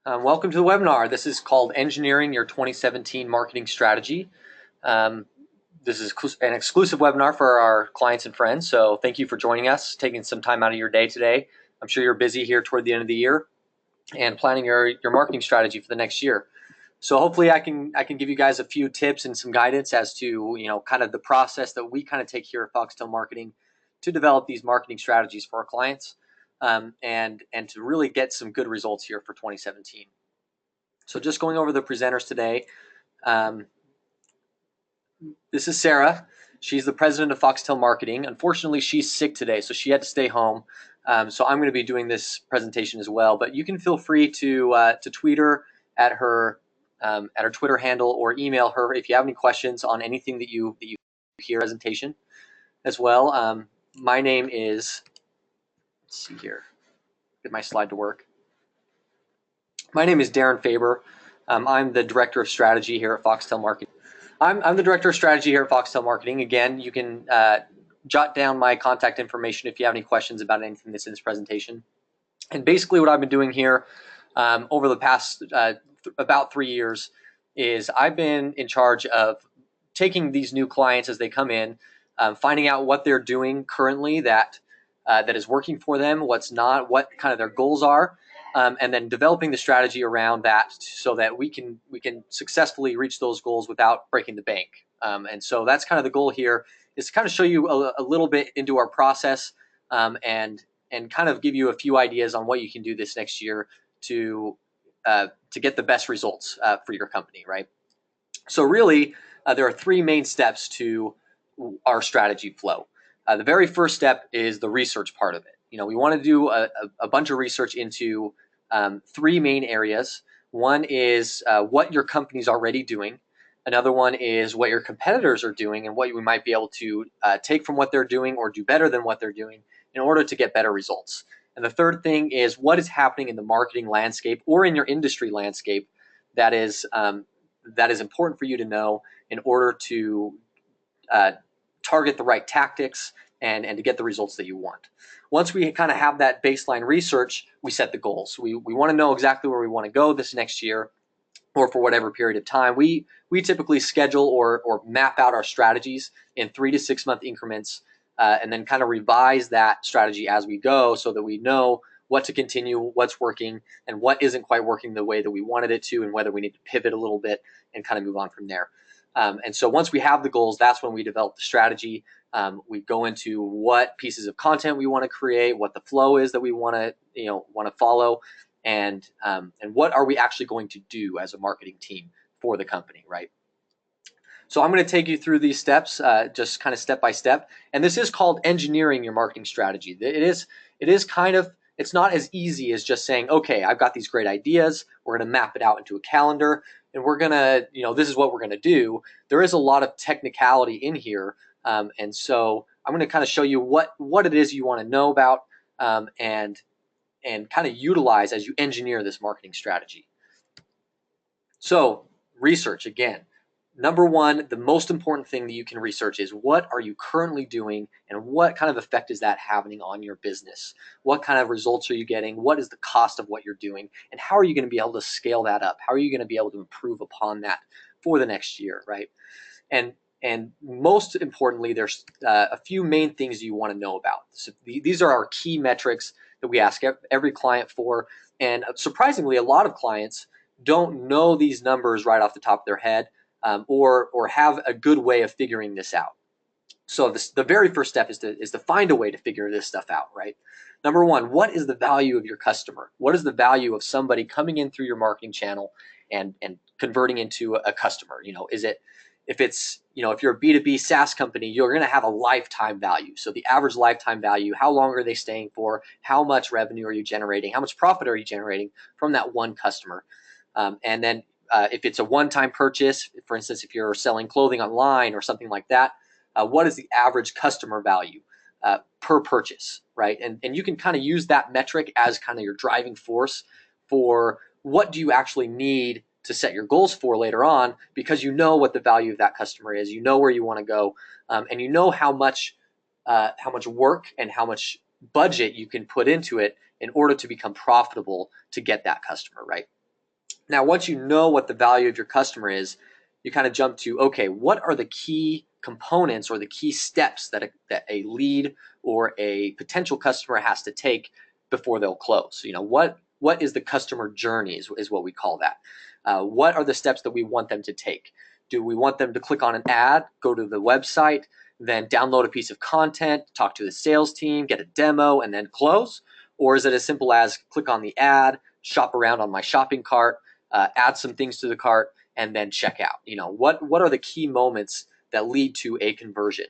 Welcome to the webinar. This is called Engineering Your 2017 Marketing Strategy. Um, this is an exclusive webinar for our clients and friends, so thank you for joining us, taking some time out of your day today. I'm sure you're busy here toward the end of the year and planning your marketing strategy for the next year. So hopefully I can give you guys a few tips and some guidance as to kind of the process that we kind of take here at Foxtail Marketing to develop these marketing strategies for our clients, and to really get some good results here for 2017. So just going over the presenters today. This is Sarah. She's the president of Foxtail Marketing. Unfortunately, she's sick today, so she had to stay home. So I'm going to be doing this presentation as well. But you can feel free to tweet her at her Twitter handle, or email her if you have any questions on anything that you hear presentation as well. My name is, let's see here, get my slide to work. My name is Darren Faber. I'm the director of strategy here at Foxtail Marketing. I'm the director of strategy here at Foxtail Marketing. Again, you can jot down my contact information if you have any questions about anything that's in this presentation. And basically what I've been doing here over the past about 3 years is I've been in charge of taking these new clients as they come in, finding out what they're doing currently that is working for them, what's not, what kind of their goals are, and then developing the strategy around that so that we can successfully reach those goals without breaking the bank. And so that's kind of the goal here, is to kind of show you a little bit into our process, and kind of give you a few ideas on what you can do this next year to get the best results for your company, right? So really, there are 3 main steps to our strategy flow. The very first step is the research part of it. We want to do a bunch of research into 3 main areas. One is what your company's already doing. Another one is what your competitors are doing and what we might be able to take from what they're doing or do better than what they're doing in order to get better results. And the third thing is what is happening in the marketing landscape or in your industry landscape that is important for you to know in order to target the right tactics and to get the results that you want. Once we kind of have that baseline research, we set the goals. We want to know exactly where we want to go this next year, or for whatever period of time. We typically schedule or map out our strategies in 3 to 6 month increments, and then kind of revise that strategy as we go so that we know what to continue, what's working, and what isn't quite working the way that we wanted it to, and whether we need to pivot a little bit and kind of move on from there. And so once we have the goals, that's when we develop the strategy. We go into what pieces of content we want to create, what the flow is that we want to follow, and what are we actually going to do as a marketing team for the company, right? So I'm going to take you through these steps, just kind of step by step. And this is called engineering your marketing strategy. It's not as easy as just saying, okay, I've got these great ideas. We're going to map it out into a calendar, and we're going to, this is what we're going to do. There is a lot of technicality in here. And so I'm going to kind of show you what it is you want to know about, and kind of utilize as you engineer this marketing strategy. So research, again. Number one, the most important thing that you can research is what are you currently doing and what kind of effect is that having on your business? What kind of results are you getting? What is the cost of what you're doing? And how are you going to be able to scale that up? How are you going to be able to improve upon that for the next year, right? And most importantly, there's a few main things you want to know about. So these are our key metrics that we ask every client for. And surprisingly, a lot of clients don't know these numbers right off the top of their head, or have a good way of figuring this out. So the very first step is to find a way to figure this stuff out, right? Number one, what is the value of your customer? What is the value of somebody coming in through your marketing channel and converting into a customer? If you're a B2B SaaS company, you're going to have a lifetime value. So the average lifetime value, how long are they staying for? How much revenue are you generating? How much profit are you generating from that one customer? And then if it's a one-time purchase, for instance, if you're selling clothing online or something like that, what is the average customer value per purchase, right? And you can kind of use that metric as kind of your driving force for what do you actually need to set your goals for later on, because you know what the value of that customer is, you know where you want to go, and you know how much work and how much budget you can put into it in order to become profitable to get that customer, right? Now, once you know what the value of your customer is, you kind of jump to, okay, what are the key components or the key steps that a lead or a potential customer has to take before they'll close? What is the customer journey is what we call that. What are the steps that we want them to take? Do we want them to click on an ad, go to the website, then download a piece of content, talk to the sales team, get a demo, and then close? Or is it as simple as click on the ad, shop around on my shopping cart, add some things to the cart, and then check out? What are the key moments that lead to a conversion?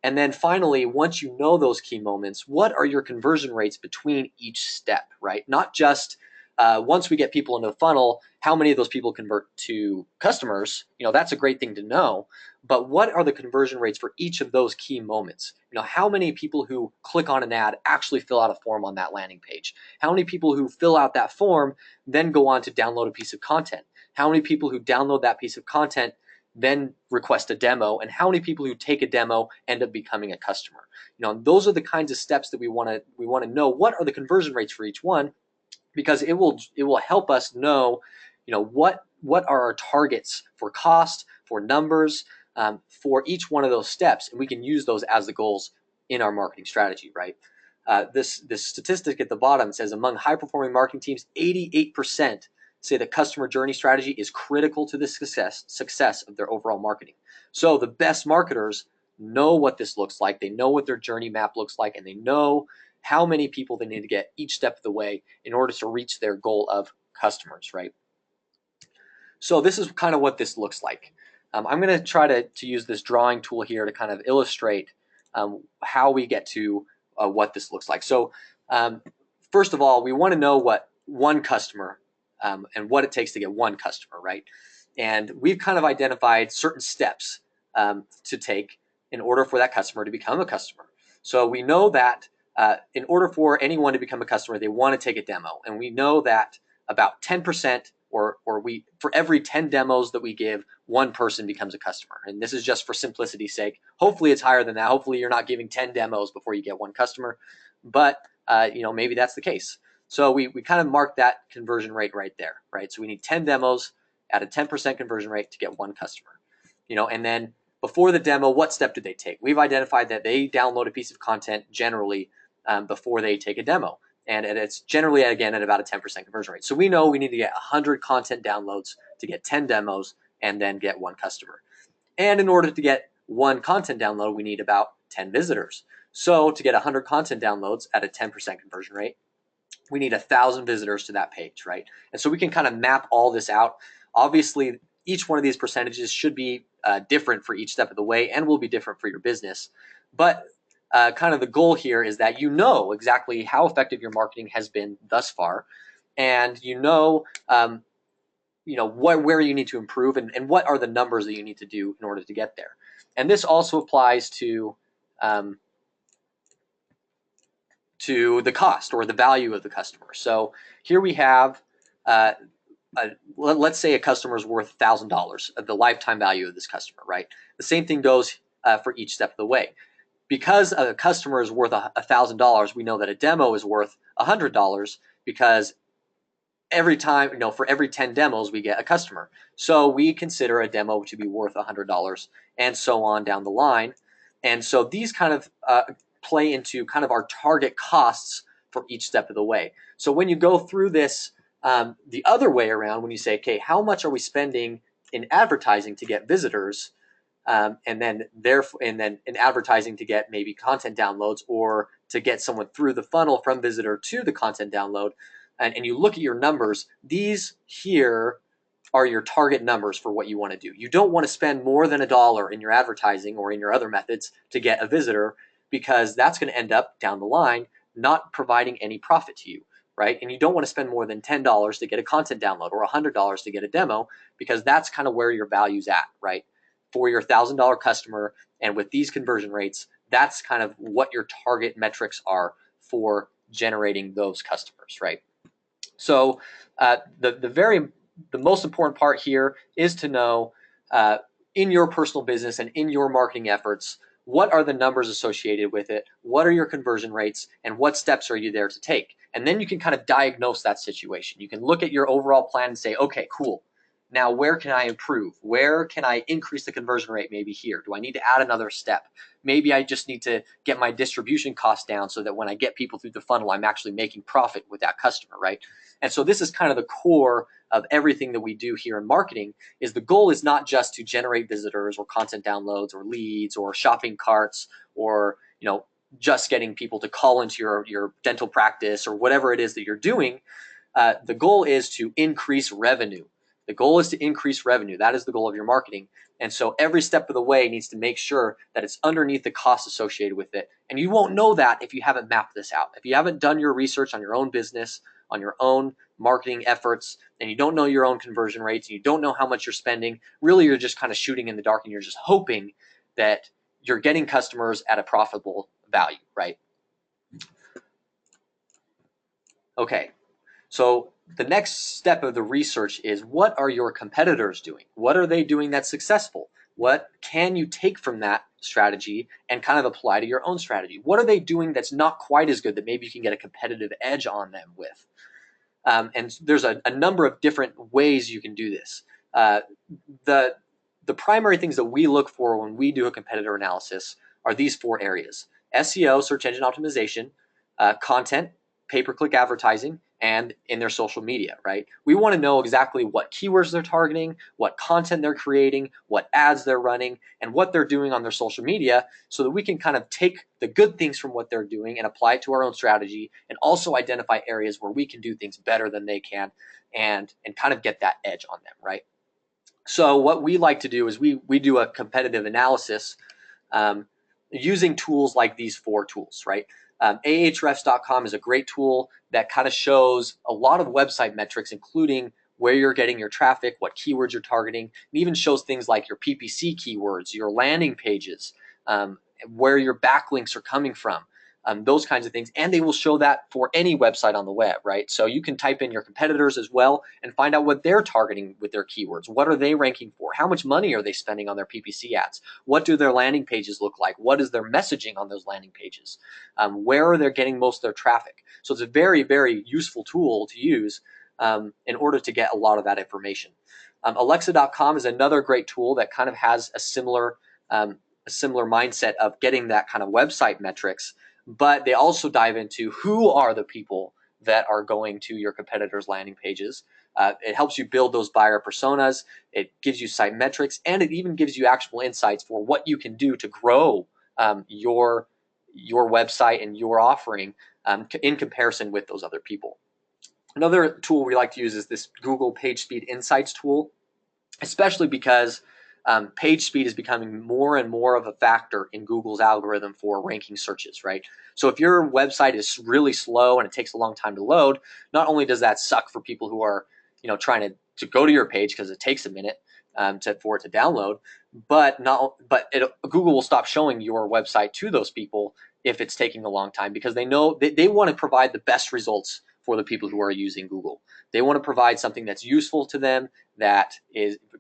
And then finally, once you know those key moments, what are your conversion rates between each step, right? Not just once we get people into the funnel, how many of those people convert to customers? That's a great thing to know. But what are the conversion rates for each of those key moments? How many people who click on an ad actually fill out a form on that landing page? How many people who fill out that form then go on to download a piece of content? How many people who download that piece of content then request a demo, and how many people who take a demo end up becoming a customer? Those are the kinds of steps that we want to know. What are the conversion rates for each one? Because it will help us know, what are our targets for cost, for numbers, for each one of those steps, and we can use those as the goals in our marketing strategy, right? This statistic at the bottom says among high-performing marketing teams, 88% say the customer journey strategy is critical to the success of their overall marketing. So the best marketers know what this looks like. They know what their journey map looks like, and they know how many people they need to get each step of the way in order to reach their goal of customers, right? So this is kind of what this looks like. I'm going to try to use this drawing tool here to kind of illustrate how we get to what this looks like. So first of all, we want to know what one customer and what it takes to get one customer, right? And we've kind of identified certain steps to take in order for that customer to become a customer. So we know that in order for anyone to become a customer, they want to take a demo. And we know that about 10% or for every 10 demos that we give, one person becomes a customer. And this is just for simplicity's sake. Hopefully it's higher than that. Hopefully you're not giving 10 demos before you get one customer. But maybe that's the case. So we kind of mark that conversion rate right there, right? So we need 10 demos at a 10% conversion rate to get one customer. And then before the demo, what step did they take? We've identified that they download a piece of content generally before they take a demo. And it's generally, again, at about a 10% conversion rate. So we know we need to get 100 content downloads to get 10 demos and then get one customer. And in order to get one content download, we need about 10 visitors. So to get 100 content downloads at a 10% conversion rate, we need 1,000 visitors to that page, right? And so we can kind of map all this out. Obviously, each one of these percentages should be different for each step of the way and will be different for your business. But kind of the goal here is that you know exactly how effective your marketing has been thus far, and where you need to improve and what are the numbers that you need to do in order to get there. And this also applies to the cost or the value of the customer. So here we have, let's say a customer is worth $1,000 of the lifetime value of this customer, right? The same thing goes for each step of the way. Because a customer is worth $1,000, we know that a demo is worth $100 because every time, for every 10 demos, we get a customer. So we consider a demo to be worth $100 and so on down the line. And so these kind of play into kind of our target costs for each step of the way. So when you go through this the other way around, when you say, okay, how much are we spending in advertising to get visitors, and then in advertising to get maybe content downloads or to get someone through the funnel from visitor to the content download, and you look at your numbers, these here are your target numbers for what you want to do. You don't want to spend more than $1 in your advertising or in your other methods to get a visitor, because that's going to end up down the line not providing any profit to you, right? And you don't want to spend more than $10 to get a content download or $100 to get a demo, because that's kind of where your value's at, right? For your $1,000 customer, and with these conversion rates, that's kind of what your target metrics are for generating those customers, right? So the most important part here is to know in your personal business and in your marketing efforts, what are the numbers associated with it, what are your conversion rates, and what steps are you there to take? And then you can kind of diagnose that situation. You can look at your overall plan and say, okay, cool. Now, where can I improve? Where can I increase the conversion rate maybe here? Do I need to add another step? Maybe I just need to get my distribution costs down so that when I get people through the funnel, I'm actually making profit with that customer, right? And so this is kind of the core of everything that we do here in marketing. Is the goal is not just to generate visitors or content downloads or leads or shopping carts or just getting people to call into your dental practice or whatever it is that you're doing. The goal is to increase revenue. The goal is to increase revenue. That is the goal of your marketing. And so every step of the way needs to make sure that it's underneath the cost associated with it. And you won't know that if you haven't mapped this out. If you haven't done your research on your own business, on your own marketing efforts, and you don't know your own conversion rates, and you don't know how much you're spending, really you're just kind of shooting in the dark and you're just hoping that you're getting customers at a profitable value, right? Okay. So the next step of the research is, what are your competitors doing? What are they doing that's successful? What can you take from that strategy and kind of apply to your own strategy? What are they doing that's not quite as good that maybe you can get a competitive edge on them with? And there's a number of different ways you can do this. The primary things that we look for when we do a competitor analysis are these 4 areas: SEO, search engine optimization, content, pay-per-click advertising, and in their social media, right? We want to know exactly what keywords they're targeting, what content they're creating, what ads they're running, and what they're doing on their social media, so that we can kind of take the good things from what they're doing and apply it to our own strategy, and also identify areas where we can do things better than they can, and kind of get that edge on them, right? So what we like to do is we do a competitive analysis using tools like these 4 tools, right? Ahrefs.com is a great tool that kind of shows a lot of website metrics, including where you're getting your traffic, what keywords you're targeting, and even shows things like your PPC keywords, your landing pages, where your backlinks are coming from, those kinds of things. And they will show that for any website on the web, right? So you can type in your competitors as well and find out what they're targeting with their keywords. What are they ranking for? How much money are they spending on their PPC ads? What do their landing pages look like? What is their messaging on those landing pages? Where are they getting most of their traffic? So it's a very, very useful tool to use in order to get a lot of that information. Alexa.com is another great tool that kind of has a similar mindset of getting that kind of website metrics, but they also dive into who are the people that are going to your competitors' landing pages. It helps you build those buyer personas. It gives you site metrics, and it even gives you actionable insights for what you can do to grow your website and your offering in comparison with those other people. Another tool we like to use is this Google PageSpeed Insights tool, especially because page speed is becoming more and more of a factor in Google's algorithm for ranking searches, right? So if your website is really slow and it takes a long time to load, not only does that suck for people who are trying to go to your page because it takes a minute for it to download, but Google will stop showing your website to those people if it's taking a long time, because they know they want to provide the best results for the people who are using Google. They want to provide something that's useful to them, that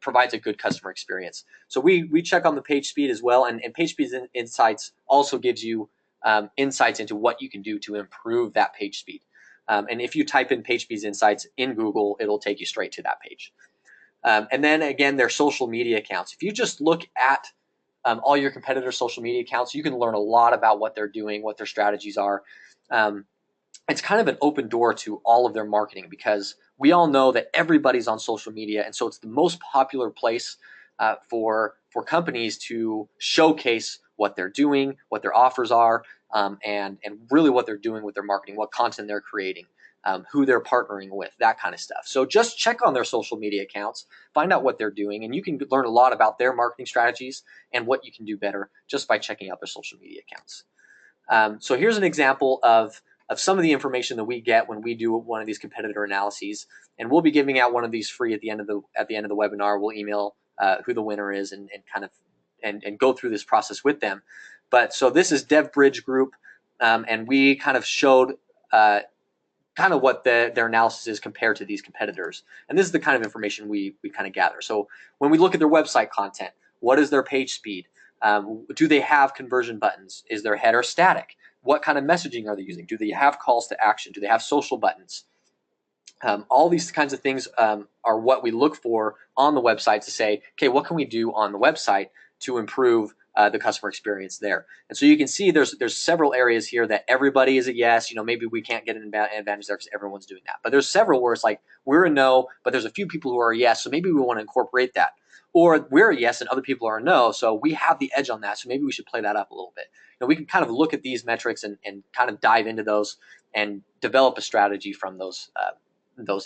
provides a good customer experience. So we check on the page speed as well, and PageSpeed Insights also gives you insights into what you can do to improve that page speed. And if you type in PageSpeed Insights in Google, it'll take you straight to that page. And then again, their social media accounts. If you just look at all your competitors' social media accounts, you can learn a lot about what they're doing, what their strategies are. It's kind of an open door to all of their marketing, because we all know that everybody's on social media, and so it's the most popular place for companies to showcase what they're doing, what their offers are, and really what they're doing with their marketing, what content they're creating, who they're partnering with, that kind of stuff. So just check on their social media accounts, find out what they're doing, and you can learn a lot about their marketing strategies and what you can do better just by checking out their social media accounts. So here's an example of some of the information that we get when we do one of these competitor analyses, and we'll be giving out one of these free at the end of the webinar. We'll email who the winner is and go through this process with them. But so this is DevBridge Group, and we kind of showed kind of what their analysis is compared to these competitors. And this is the kind of information we kind of gather. So when we look at their website content, what is their page speed? Do they have conversion buttons? Is their header static? What kind of messaging are they using? Do they have calls to action? Do they have social buttons? All these kinds of things are what we look for on the website to say, okay, what can we do on the website to improve the customer experience there? And so you can see there's several areas here that everybody is a yes. Maybe we can't get an advantage there because everyone's doing that. But there's several where it's like we're a no, but there's a few people who are a yes. So maybe we want to incorporate that. Or we're a yes and other people are a no. So we have the edge on that. So maybe we should play that up a little bit. We can kind of look at these metrics and kind of dive into those and develop a strategy from those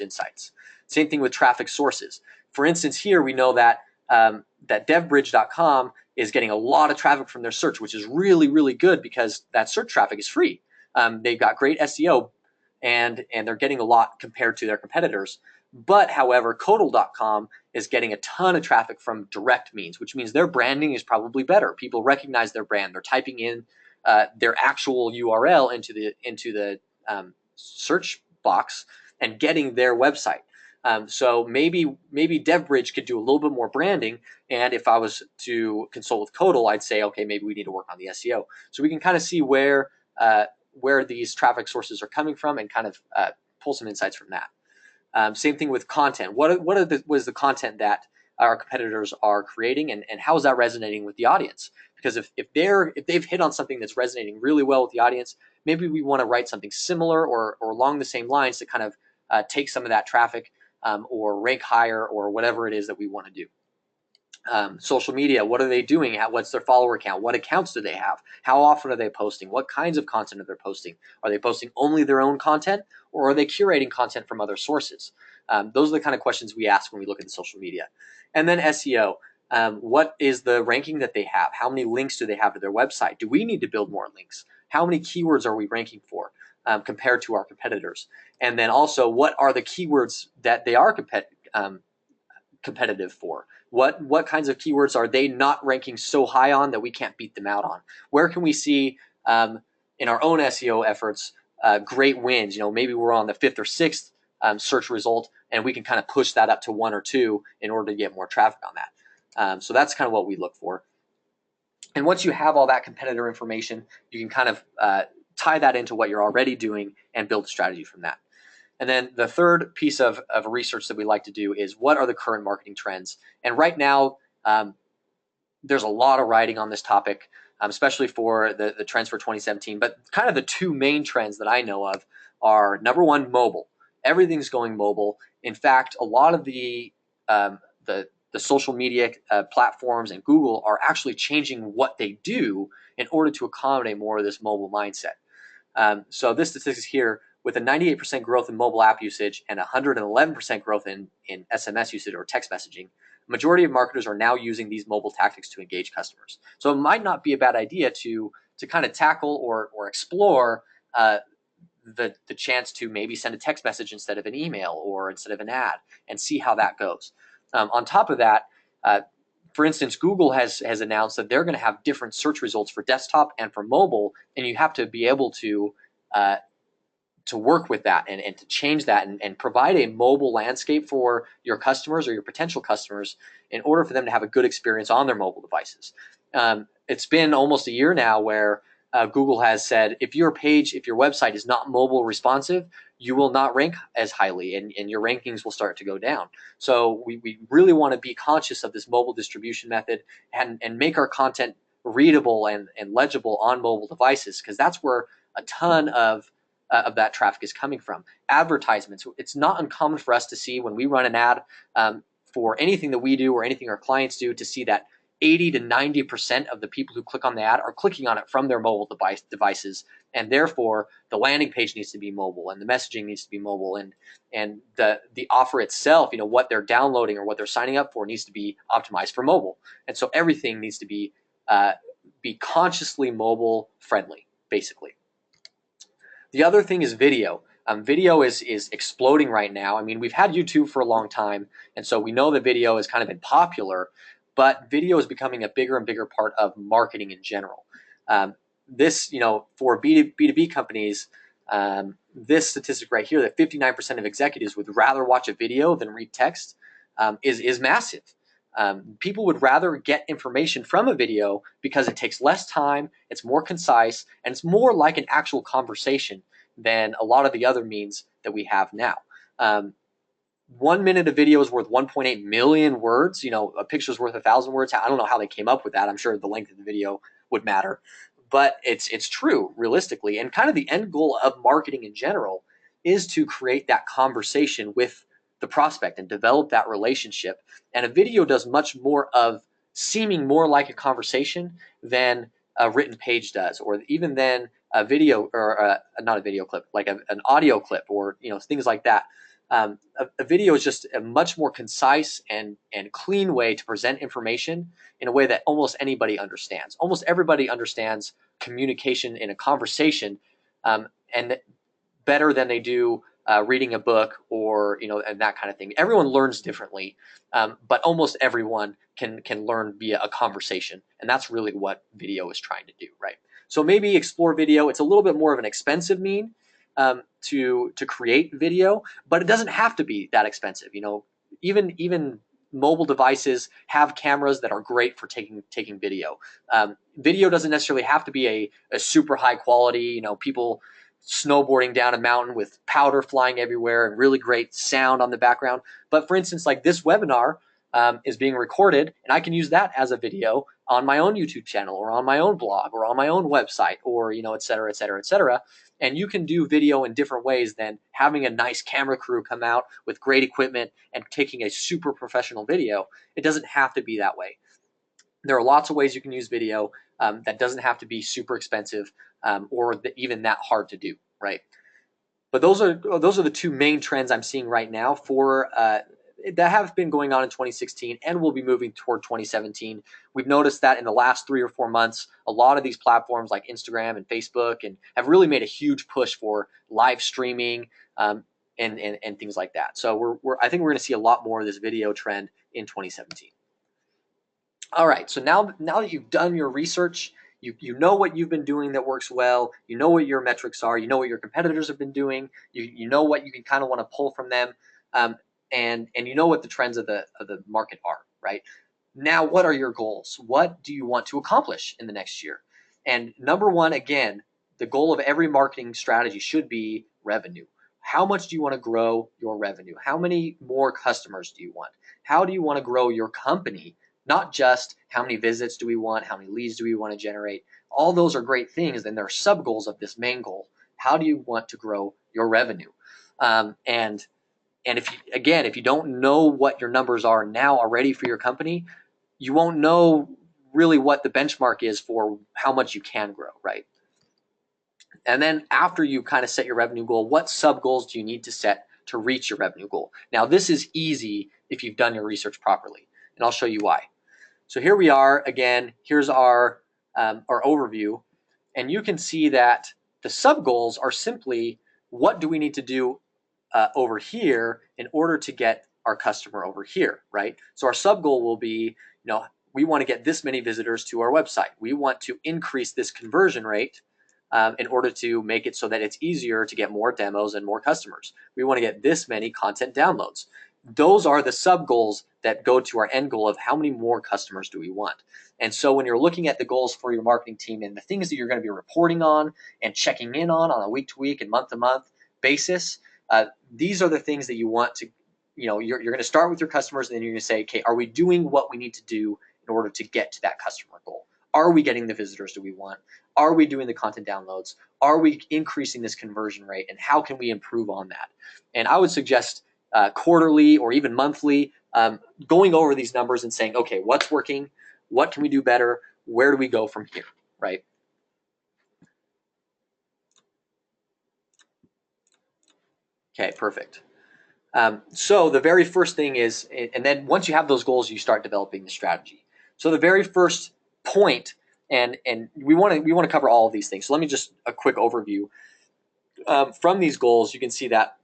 insights. Same thing with traffic sources. For instance, here we know that that devbridge.com is getting a lot of traffic from their search, which is really, really good because that search traffic is free. They've got great SEO and they're getting a lot compared to their competitors. But however, Codal.com is getting a ton of traffic from direct means, which means their branding is probably better. People recognize their brand. They're typing in their actual URL into the search box and getting their website. So maybe DevBridge could do a little bit more branding. And if I was to consult with Codal, I'd say, okay, maybe we need to work on the SEO. So we can kind of see where these traffic sources are coming from and kind of pull some insights from that. Same thing with content. What was the content that our competitors are creating, and how is that resonating with the audience? Because if they've hit on something that's resonating really well with the audience, maybe we want to write something similar or along the same lines to kind of take some of that traffic or rank higher or whatever it is that we want to do. Social media, what are they doing? What's their follower count? What accounts do they have? How often are they posting? What kinds of content are they posting? Are they posting only their own content, or are they curating content from other sources? Those are the kind of questions we ask when we look at the social media. And then SEO. What is the ranking that they have? How many links do they have to their website? Do we need to build more links? How many keywords are we ranking for compared to our competitors? And then also, what are the keywords that they are competitive for? What kinds of keywords are they not ranking so high on that we can't beat them out on? Where can we see in our own SEO efforts great wins? Maybe we're on the 5th or 6th search result, and we can kind of push that up to 1 or 2 in order to get more traffic on that. So that's kind of what we look for. And once you have all that competitor information, you can kind of tie that into what you're already doing and build a strategy from that. And then the third piece of research that we like to do is what are the current marketing trends? And right now, there's a lot of writing on this topic, especially for the trends for 2017. But kind of the two main trends that I know of are, number one, mobile. Everything's going mobile. In fact, a lot of the social media platforms and Google are actually changing what they do in order to accommodate more of this mobile mindset. So this statistics here, with a 98% growth in mobile app usage and 111% growth in SMS usage or text messaging, the majority of marketers are now using these mobile tactics to engage customers. So it might not be a bad idea to kind of tackle or explore the chance to maybe send a text message instead of an email or instead of an ad and see how that goes. On top of that, for instance, Google has announced that they're going to have different search results for desktop and for mobile, and you have to be able to work with that and to change that and provide a mobile landscape for your customers or your potential customers in order for them to have a good experience on their mobile devices. It's been almost a year now where Google has said if your website is not mobile responsive, you will not rank as highly and your rankings will start to go down. So we really want to be conscious of this mobile distribution method and make our content readable and legible on mobile devices, because that's where a ton of that traffic is coming from. Advertisements. It's not uncommon for us to see when we run an ad for anything that we do or anything our clients do to see that 80 to 90% of the people who click on the ad are clicking on it from their mobile devices, and therefore the landing page needs to be mobile and the messaging needs to be mobile, and the offer itself, what they're downloading or what they're signing up for, needs to be optimized for mobile. And so everything needs to be consciously mobile friendly, basically. The other thing is video. Video is exploding right now. I mean, we've had YouTube for a long time, and so we know that video has kind of been popular, but video is becoming a bigger and bigger part of marketing in general. This, for B2B companies, this statistic right here, that 59% of executives would rather watch a video than read text, is massive. People would rather get information from a video because it takes less time, it's more concise, and it's more like an actual conversation than a lot of the other means that we have now. 1 minute of video is worth 1.8 million words. You know, a picture's worth 1,000 words. I don't know how they came up with that. I'm sure the length of the video would matter, but it's true realistically. And kind of the end goal of marketing in general is to create that conversation with the prospect and develop that relationship. And a video does much more of seeming more like a conversation than a written page does, or even then a video, or not a video clip, like an audio clip, or things like that. A video is just a much more concise and clean way to present information in a way that almost anybody understands. Almost everybody understands communication in a conversation, and better than they do reading a book, or and that kind of thing. Everyone learns differently, but almost everyone can learn via a conversation, and that's really what video is trying to do, right? So maybe explore video. It's a little bit more of an expensive mean to create video, but it doesn't have to be that expensive. Even mobile devices have cameras that are great for taking video. Video doesn't necessarily have to be a super high quality, people snowboarding down a mountain with powder flying everywhere and really great sound on the background. But for instance, like this webinar is being recorded, and I can use that as a video on my own YouTube channel, or on my own blog, or on my own website, or et cetera, et cetera, et cetera. And you can do video in different ways than having a nice camera crew come out with great equipment and taking a super professional video. It doesn't have to be that way. There are lots of ways you can use video that doesn't have to be super expensive, or even that hard to do, right? But those are the two main trends I'm seeing right now for that have been going on in 2016 and will be moving toward 2017. We've noticed that in the last 3 or 4 months, a lot of these platforms like Instagram and Facebook and have really made a huge push for live streaming and things like that. So I think we're going to see a lot more of this video trend in 2017. All right, so now that you've done your research, you know what you've been doing that works well, you know what your metrics are, you know what your competitors have been doing, you know what you can kind of want to pull from them, and you know what the trends of the market are, right? Now, what are your goals? What do you want to accomplish in the next year? And number one, again, the goal of every marketing strategy should be revenue. How much do you want to grow your revenue? How many more customers do you want? How do you want to grow your company? Not just how many visits do we want, how many leads do we want to generate. All those are great things, and they're sub goals of this main goal. How do you want to grow your revenue? And if you don't know what your numbers are now already for your company, you won't know really what the benchmark is for how much you can grow, right? And then after you kind of set your revenue goal, what sub goals do you need to set to reach your revenue goal? Now, this is easy if you've done your research properly, and I'll show you why. So here we are again. Here's our overview, and you can see that the sub goals are simply what do we need to do over here in order to get our customer over here, right? So our sub goal will be, we want to get this many visitors to our website. We want to increase this conversion rate in order to make it so that it's easier to get more demos and more customers. We want to get this many content downloads. Those are the sub goals that go to our end goal of how many more customers do we want. And so when you're looking at the goals for your marketing team and the things that you're going to be reporting on and checking in on a week-to-week and month-to-month basis, these are the things that you want to, you're going to start with your customers, and then you're going to say, okay, are we doing what we need to do in order to get to that customer goal? Are we getting the visitors that we want? Are we doing the content downloads? Are we increasing this conversion rate? And how can we improve on that? And I would suggest quarterly or even monthly, going over these numbers and saying, okay, what's working? What can we do better? Where do we go from here, right? Okay, perfect. So the very first thing is, and then once you have those goals, you start developing the strategy. So the very first point, and we want to cover all of these things. So let me just a quick overview. From these goals, you can see that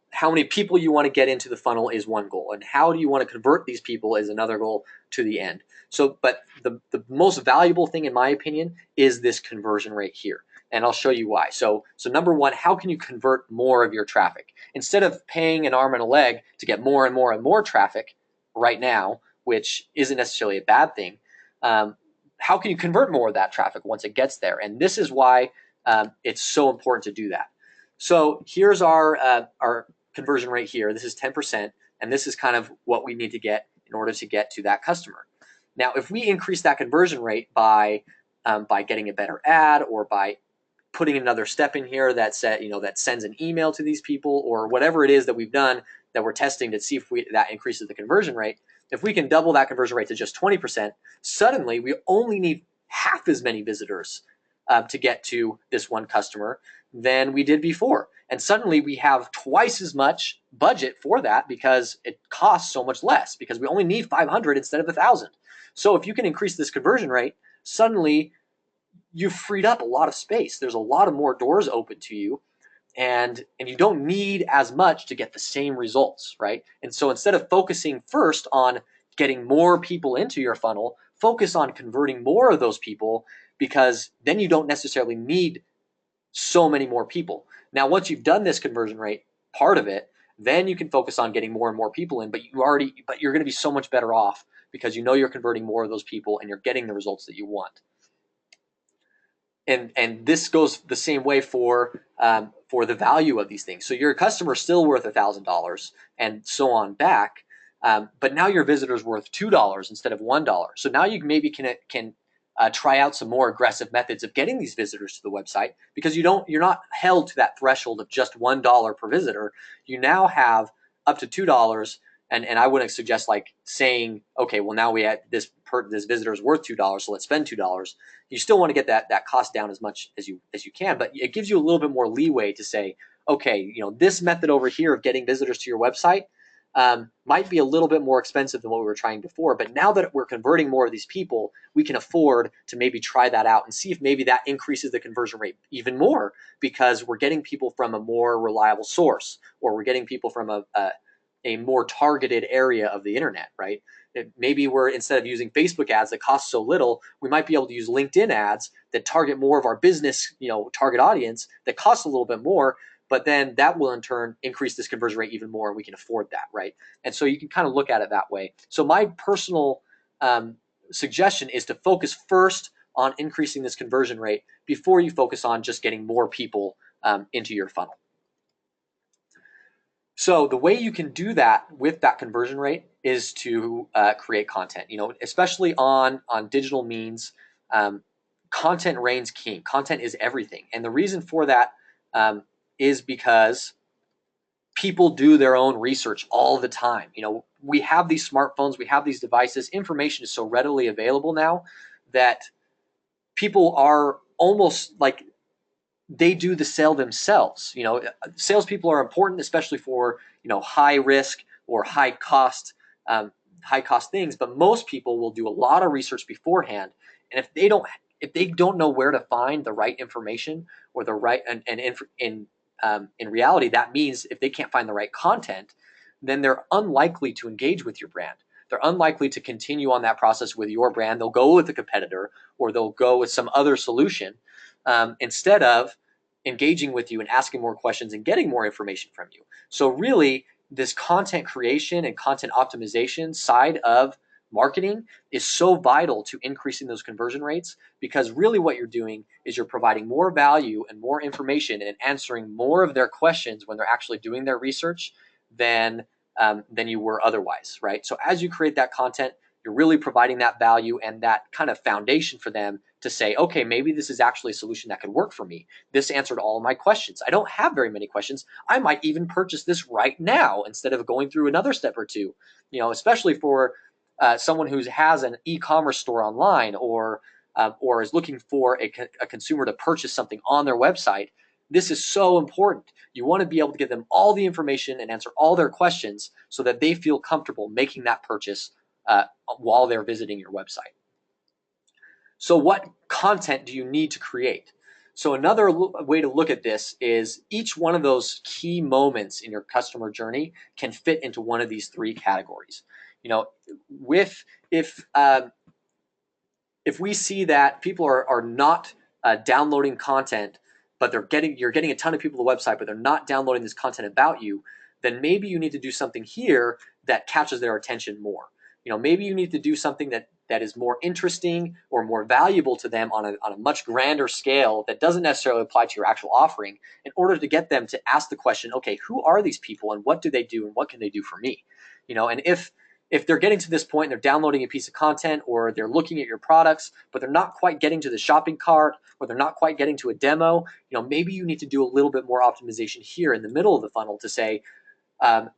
how many people you want to get into the funnel is one goal, and how do you want to convert these people is another goal to the end. So, but the most valuable thing, in my opinion, is this conversion rate here. And I'll show you why. So number one, how can you convert more of your traffic? Instead of paying an arm and a leg to get more and more and more traffic, right now, which isn't necessarily a bad thing, how can you convert more of that traffic once it gets there? And this is why it's so important to do that. So here's our conversion rate here. This is 10%, and this is kind of what we need to get in order to get to that customer. Now, if we increase that conversion rate by getting a better ad, or by putting another step in here that sends an email to these people, or whatever it is that we've done that we're testing to see if that increases the conversion rate. If we can double that conversion rate to just 20%, suddenly we only need half as many visitors to get to this one customer than we did before. And suddenly we have twice as much budget for that, because it costs so much less, because we only need 500 instead of 1,000. So if you can increase this conversion rate, suddenly you've freed up a lot of space. There's a lot of more doors open to you, and you don't need as much to get the same results, right? And so instead of focusing first on getting more people into your funnel, focus on converting more of those people, because then you don't necessarily need so many more people. Now, once you've done this conversion rate part of it, then you can focus on getting more and more people in, but you're going to be so much better off, because you're converting more of those people and you're getting the results that you want. And this goes the same way for the value of these things. So your customer is still worth $1,000 and so on back, but now your visitor is worth $2 instead of $1. So now you maybe can try out some more aggressive methods of getting these visitors to the website, because you're not held to that threshold of just $1 per visitor. You now have up to $2. And I wouldn't suggest like saying, okay, well, now we had this visitor is worth $2, so let's spend $2. You still want to get that cost down as much as you can, but it gives you a little bit more leeway to say, okay, this method over here of getting visitors to your website might be a little bit more expensive than what we were trying before, but now that we're converting more of these people, we can afford to maybe try that out and see if maybe that increases the conversion rate even more, because we're getting people from a more reliable source, or we're getting people from a more targeted area of the internet, right? Maybe we're, instead of using Facebook ads that cost so little, we might be able to use LinkedIn ads that target more of our business, target audience that costs a little bit more, but then that will in turn increase this conversion rate even more, and we can afford that, right? And so you can kind of look at it that way. So my personal suggestion is to focus first on increasing this conversion rate before you focus on just getting more people into your funnel. So the way you can do that with that conversion rate is to create content. Especially on digital means, content reigns king. Content is everything, and the reason for that is because people do their own research all the time. We have these smartphones, we have these devices. Information is so readily available now that people are almost like they do the sale themselves. Salespeople are important, especially for high risk or high cost things. But most people will do a lot of research beforehand, and if they don't know where to find the right information, or the right in reality, that means if they can't find the right content, then they're unlikely to engage with your brand. They're unlikely to continue on that process with your brand. They'll go with a competitor, or they'll go with some other solution, instead of engaging with you and asking more questions and getting more information from you. So really, this content creation and content optimization side of marketing is so vital to increasing those conversion rates, because really what you're doing is you're providing more value and more information and answering more of their questions when they're actually doing their research than you were otherwise, right? So as you create that content, you're really providing that value and that kind of foundation for them to say, okay, maybe this is actually a solution that could work for me. This answered all of my questions. I don't have very many questions. I might even purchase this right now instead of going through another step or two, especially for someone who has an e-commerce store online, or is looking for a consumer to purchase something on their website. This is so important. You want to be able to give them all the information and answer all their questions so that they feel comfortable making that purchase while they're visiting your website. So what content do you need to create? So another way to look at this is each one of those key moments in your customer journey can fit into one of these three categories. If we see that people are not downloading content, but you're getting a ton of people to the website, but they're not downloading this content about you, then maybe you need to do something here that catches their attention more. Maybe you need to do something that is more interesting or more valuable to them on a much grander scale that doesn't necessarily apply to your actual offering, in order to get them to ask the question, okay, who are these people and what do they do and what can they do for me? And if they're getting to this point and they're downloading a piece of content or they're looking at your products, but they're not quite getting to the shopping cart or they're not quite getting to a demo, maybe you need to do a little bit more optimization here in the middle of the funnel to say,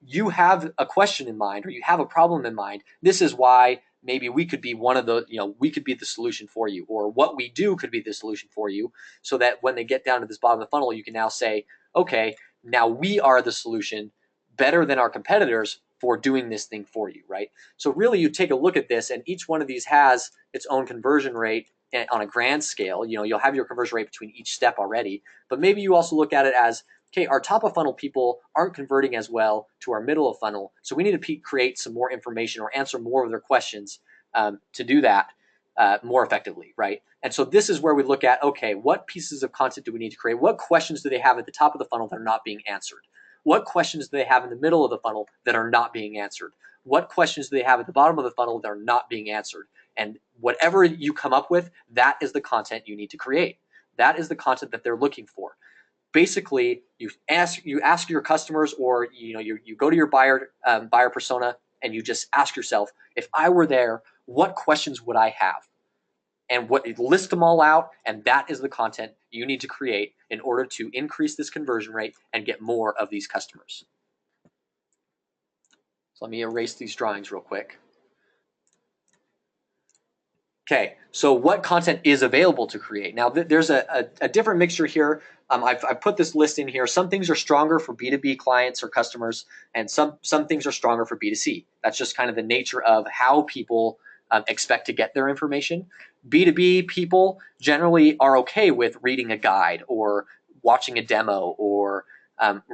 you have a question in mind or you have a problem in mind. This is why maybe we could be one of the, we could be the solution for you, or what we do could be the solution for you, so that when they get down to this bottom of the funnel, you can now say, okay, now we are the solution better than our competitors for doing this thing for you, right? So really you take a look at this, and each one of these has its own conversion rate on a grand scale. You'll have your conversion rate between each step already, but maybe you also look at it as, okay, our top of funnel people aren't converting as well to our middle of funnel, so we need to create some more information or answer more of their questions to do that more effectively, right? And so this is where we look at, okay, what pieces of content do we need to create? What questions do they have at the top of the funnel that are not being answered? What questions do they have in the middle of the funnel that are not being answered? What questions do they have at the bottom of the funnel that are not being answered? And whatever you come up with, that is the content you need to create. That is the content that they're looking for. Basically, you ask your customers, or you go to your buyer persona, and you just ask yourself, if I were there, what questions would I have? And list them all out, and that is the content you need to create in order to increase this conversion rate and get more of these customers. So let me erase these drawings real quick. Okay, so what content is available to create? Now, there's a different mixture here. I've put this list in here. Some things are stronger for B2B clients or customers, and some things are stronger for B2C. That's just kind of the nature of how people expect to get their information. B2B people generally are okay with reading a guide or watching a demo or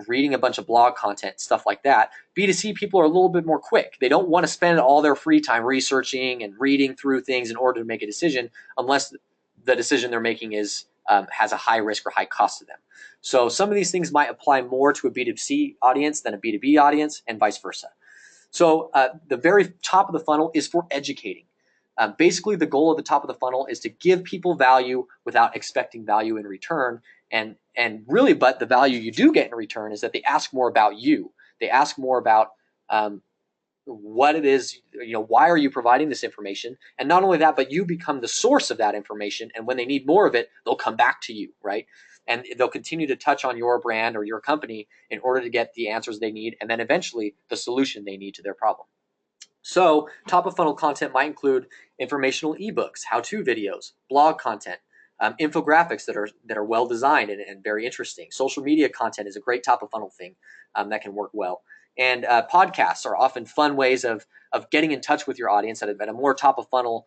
reading a bunch of blog content, stuff like that. B2C people are a little bit more quick. They don't want to spend all their free time researching and reading through things in order to make a decision, unless the decision they're making is has a high risk or high cost to them. So some of these things might apply more to a B2C audience than a B2B audience, and vice versa. So the very top of the funnel is for educating. Basically, the goal of the top of the funnel is to give people value without expecting value in return. And really, but the value you do get in return is that they ask more about you. They ask more about what it is, why are you providing this information? And not only that, but you become the source of that information. And when they need more of it, they'll come back to you, right? And they'll continue to touch on your brand or your company in order to get the answers they need, and then eventually the solution they need to their problem. So top of funnel content might include informational ebooks, how-to videos, blog content, infographics that are well designed and very interesting. Social media content is a great top of funnel thing that can work well. And podcasts are often fun ways of getting in touch with your audience at a more top of funnel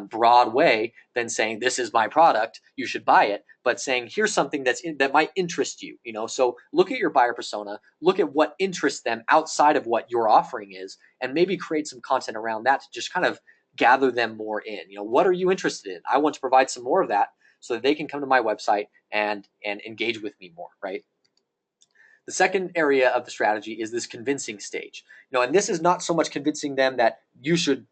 broad way than saying, this is my product, you should buy it, but saying, here's something that might interest you. So look at your buyer persona, look at what interests them outside of what your offering is, and maybe create some content around that to just kind of gather them more in. What are you interested in? I want to provide some more of that so that they can come to my website and engage with me more, right? The second area of the strategy is this convincing stage. And this is not so much convincing them that you should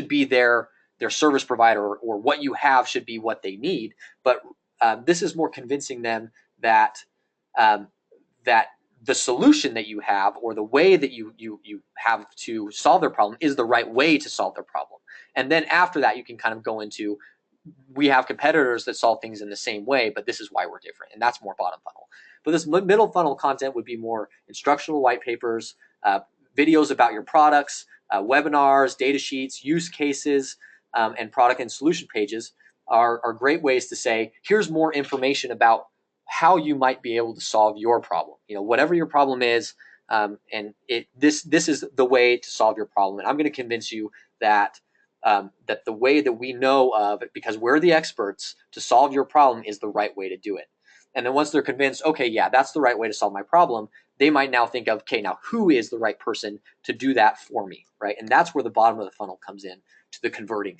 be their service provider, or what you have should be what they need, but this is more convincing them that that the solution that you have, or the way that you have to solve their problem, is the right way to solve their problem. And then after that, you can kind of go into, we have competitors that solve things in the same way, but this is why we're different, and that's more bottom funnel. But this middle funnel content would be more instructional white papers, videos about your products, webinars, data sheets, use cases, and product and solution pages are great ways to say, here's more information about how you might be able to solve your problem. Whatever your problem is, and this is the way to solve your problem. And I'm going to convince you that that the way that we know of, because we're the experts, to solve your problem is the right way to do it. And then once they're convinced, okay, yeah, that's the right way to solve my problem, they might now think of, okay, now who is the right person to do that for me, right? And that's where the bottom of the funnel comes in, to the converting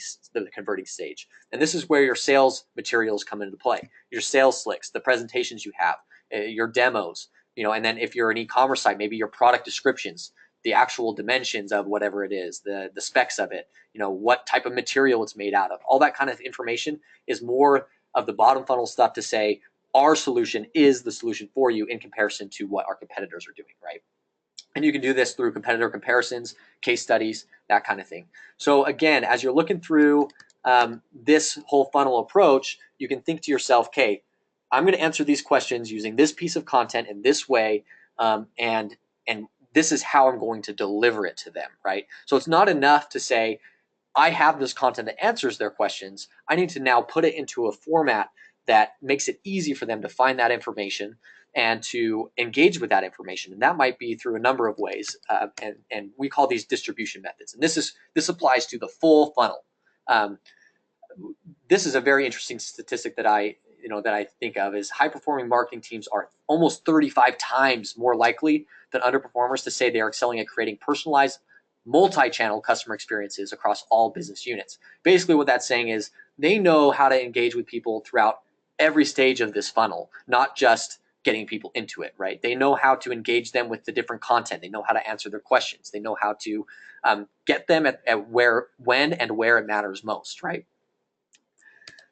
stage. And this is where your sales materials come into play, your sales slicks, the presentations you have, your demos, and then if you're an e-commerce site, maybe your product descriptions, the actual dimensions of whatever it is, the specs of it, what type of material it's made out of. All that kind of information is more of the bottom funnel stuff to say our solution is the solution for you in comparison to what our competitors are doing, right? And you can do this through competitor comparisons, case studies, that kind of thing. So again, as you're looking through this whole funnel approach, you can think to yourself, okay, I'm going to answer these questions using this piece of content in this way, and this is how I'm going to deliver it to them, right? So it's not enough to say, I have this content that answers their questions. I need to now put it into a format that makes it easy for them to find that information and to engage with that information. And that might be through a number of ways. And we call these distribution methods. And this applies to the full funnel. This is a very interesting statistic that I think of is high performing marketing teams are almost 35 times more likely than underperformers to say they are excelling at creating personalized multi-channel customer experiences across all business units. Basically what that's saying is they know how to engage with people throughout every stage of this funnel, not just getting people into it, right? They know how to engage them with the different content. They know how to answer their questions. They know how to get them at when and where it matters most, right?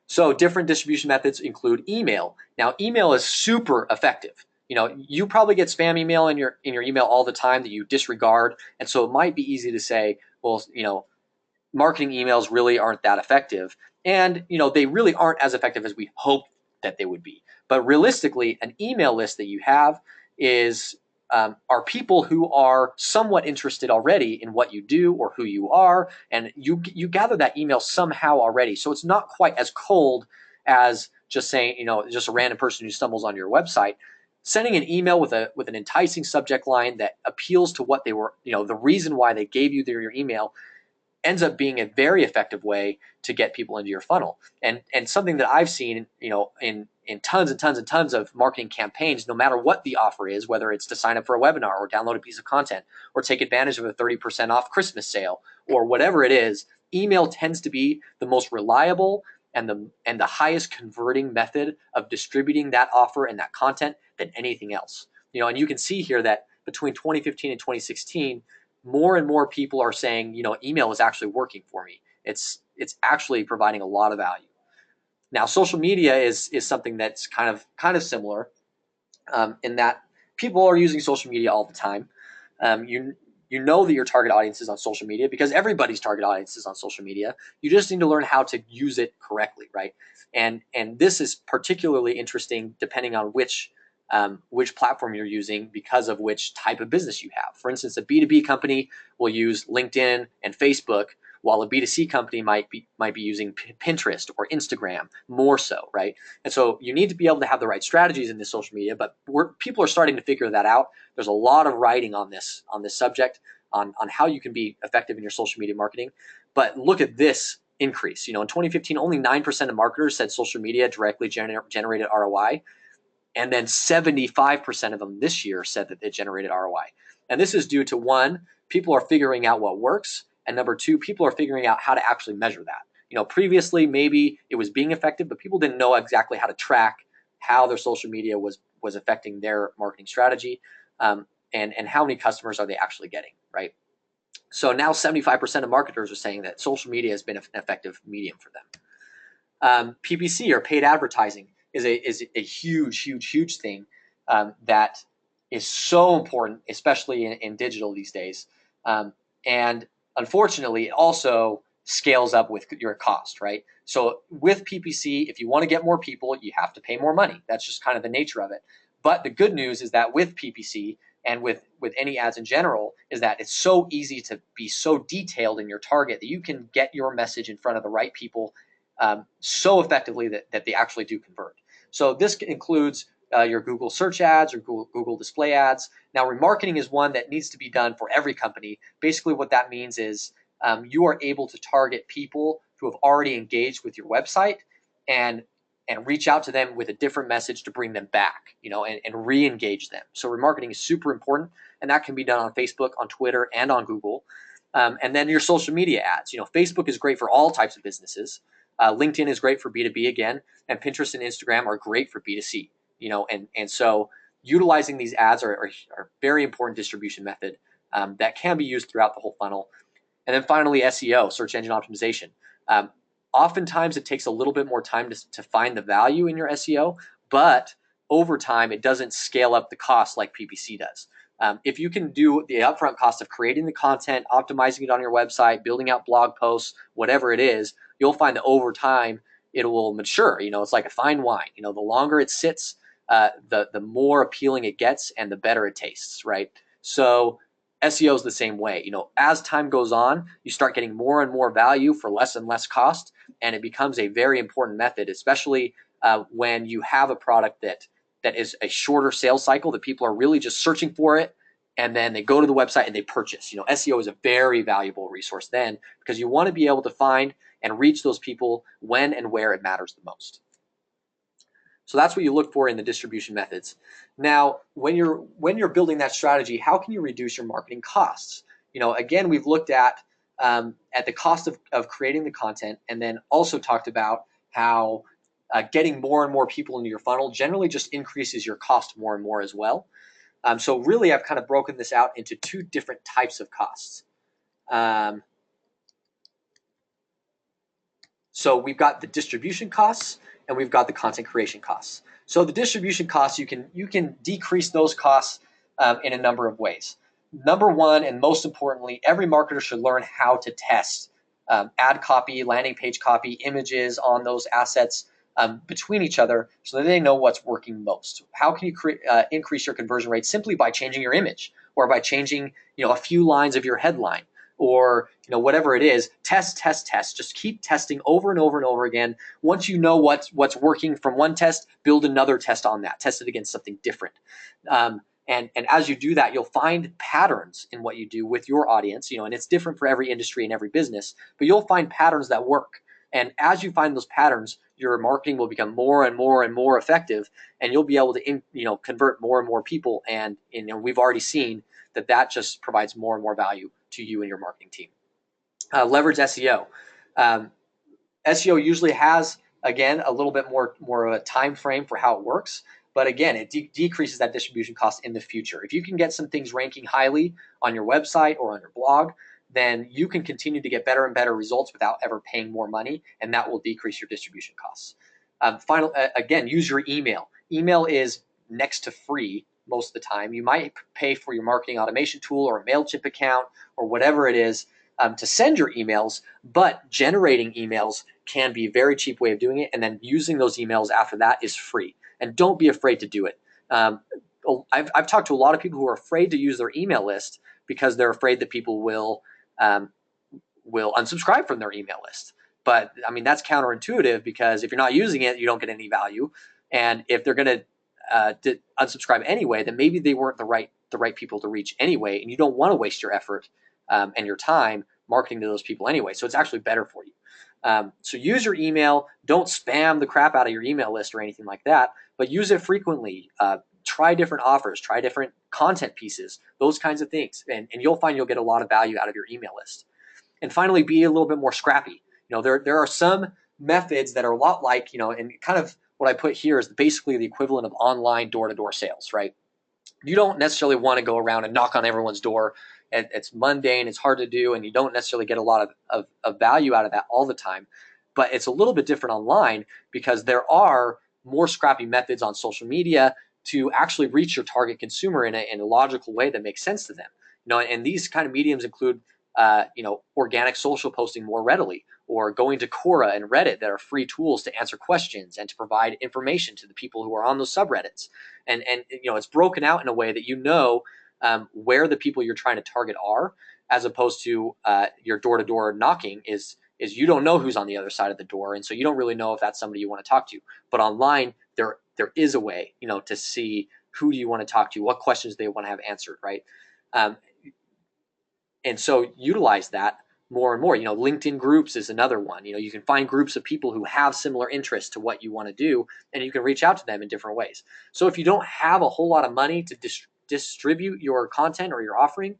So different distribution methods include email. Now, email is super effective. You probably get spam email in your email all the time that you disregard, and so it might be easy to say, well, marketing emails really aren't that effective, and they really aren't as effective as we hope that they would be. But realistically, an email list that you have are people who are somewhat interested already in what you do or who you are, and you gather that email somehow already. So it's not quite as cold as just saying, just a random person who stumbles on your website. Sending an email with an enticing subject line that appeals to what they were, the reason why they gave you your email, ends up being a very effective way to get people into your funnel. And something that I've seen, in tons and tons and tons of marketing campaigns, no matter what the offer is, whether it's to sign up for a webinar or download a piece of content or take advantage of a 30% off Christmas sale or whatever it is, email tends to be the most reliable and the highest converting method of distributing that offer and that content than anything else. And you can see here that between 2015 and 2016, more and more people are saying, email is actually working for me. It's actually providing a lot of value. Now, social media is something that's kind of similar in that people are using social media all the time. You know that your target audience is on social media because everybody's target audience is on social media. You just need to learn how to use it correctly, right? And this is particularly interesting depending on which platform you're using because of which type of business you have. For instance, a B2B company will use LinkedIn and Facebook, while a B2C company might be using Pinterest or Instagram more so, right? And so you need to be able to have the right strategies in this social media, but people are starting to figure that out. There's a lot of writing on this subject, on how you can be effective in your social media marketing. But look at this increase. In 2015, only 9% of marketers said social media directly generated ROI. And then 75% of them this year said that it generated ROI. And this is due to, one, people are figuring out what works. And number two, people are figuring out how to actually measure that. Previously, maybe it was being effective, but people didn't know exactly how to track how their social media was affecting their marketing strategy, and how many customers are they actually getting, right? So now 75% of marketers are saying that social media has been an effective medium for them. PPC, or paid advertising, is a huge thing that is so important, especially in digital these days. And unfortunately, it also scales up with your cost, right? So with PPC, if you want to get more people, you have to pay more money. That's just kind of the nature of it. But the good news is that with PPC and with any ads in general is that it's so easy to be so detailed in your target that you can get your message in front of the right people so effectively that they actually do convert. So this includes your Google search ads or Google display ads. Now, remarketing is one that needs to be done for every company. Basically, what that means is you are able to target people who have already engaged with your website and reach out to them with a different message to bring them back, and re-engage them. So remarketing is super important, and that can be done on Facebook, on Twitter, and on Google. And then your social media ads. Facebook is great for all types of businesses. LinkedIn is great for B2B again, and Pinterest and Instagram are great for B2C. And so utilizing these ads are very important distribution method that can be used throughout the whole funnel. And then finally, SEO, search engine optimization. Um, Oftentimes, it takes a little bit more time to find the value in your SEO, but over time, it doesn't scale up the cost like PPC does. If you can do the upfront cost of creating the content, optimizing it on your website, building out blog posts, whatever it is, you'll find that over time it will mature. It's like a fine wine. The longer it sits, the more appealing it gets, and the better it tastes, right? So SEO is the same way. As time goes on, you start getting more and more value for less and less cost, and it becomes a very important method, especially when you have a product that is a shorter sales cycle, that people are really just searching for it, and then they go to the website and they purchase. SEO is a very valuable resource then, because you want to be able to find and reach those people when and where it matters the most. So that's what you look for in the distribution methods. Now, when you're building that strategy, how can you reduce your marketing costs? Again, we've looked at the cost of creating the content, and then also talked about how getting more and more people into your funnel generally just increases your cost more and more as well. So really, I've kind of broken this out into two different types of costs. So we've got the distribution costs and we've got the content creation costs. So the distribution costs, you can decrease those costs in a number of ways. Number one, and most importantly, every marketer should learn how to test ad copy, landing page copy, images on those assets between each other, so that they know what's working most. How can you increase your conversion rate? Simply by changing your image, or by changing a few lines of your headline, or whatever it is. Test. Just keep testing over and over and over again. Once you know what's working from one test, build another test on that. Test it against something different. And as you do that, you'll find patterns in what you do with your audience. And it's different for every industry and every business, but you'll find patterns that work. And as you find those patterns, your marketing will become more and more and more effective, and you'll be able to convert more and more people. And we've already seen that just provides more and more value to you and your marketing team. Leverage SEO. SEO usually has, again, a little bit more of a time frame for how it works, but again, it decreases that distribution cost in the future. If you can get some things ranking highly on your website or on your blog, then you can continue to get better and better results without ever paying more money, and that will decrease your distribution costs. Again, use your email. Email is next to free most of the time. You might pay for your marketing automation tool or a MailChimp account or whatever it is to send your emails, but generating emails can be a very cheap way of doing it, and then using those emails after that is free. And don't be afraid to do it. I've talked to a lot of people who are afraid to use their email list because they're afraid that people will unsubscribe from their email list. But I mean, that's counterintuitive, because if you're not using it, you don't get any value. And if they're going to unsubscribe anyway, then maybe they weren't the right people to reach anyway, and you don't want to waste your effort and your time marketing to those people anyway. So it's actually better for you. So use your email. Don't spam the crap out of your email list or anything like that, but use it frequently. Try different offers, try different content pieces, those kinds of things, and you'll find you'll get a lot of value out of your email list. And finally, be a little bit more scrappy. There are some methods that are a lot like, and kind of what I put here is basically the equivalent of online door-to-door sales, right? You don't necessarily want to go around and knock on everyone's door. It's mundane, it's hard to do, and you don't necessarily get a lot of value out of that all the time. But it's a little bit different online, because there are more scrappy methods on social media to actually reach your target consumer in a logical way that makes sense to them. And these kind of mediums include organic social posting more readily, or going to Quora and Reddit that are free tools to answer questions and to provide information to the people who are on those subreddits. And it's broken out in a way that where the people you're trying to target are, as opposed to your door-to-door knocking is you don't know who's on the other side of the door, and so you don't really know if that's somebody you want to talk to. But online, there is a way, to see who do you want to talk to, what questions they want to have answered, right? And so utilize that more and more. LinkedIn groups is another one. You can find groups of people who have similar interests to what you want to do, and you can reach out to them in different ways. So if you don't have a whole lot of money to distribute your content or your offering,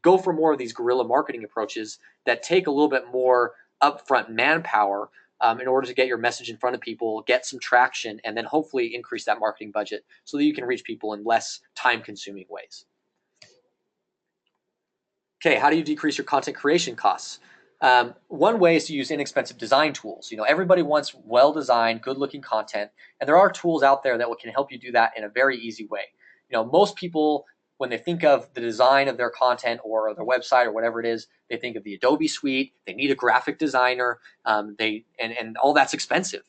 go for more of these guerrilla marketing approaches that take a little bit more upfront manpower, in order to get your message in front of people, get some traction, and then hopefully increase that marketing budget so that you can reach people in less time-consuming ways. Okay, how do you decrease your content creation costs? One way is to use inexpensive design tools. Everybody wants well-designed, good-looking content, and there are tools out there that can help you do that in a very easy way. Most people, when they think of the design of their content or their website or whatever it is, they think of the Adobe suite. They need a graphic designer. And all that's expensive.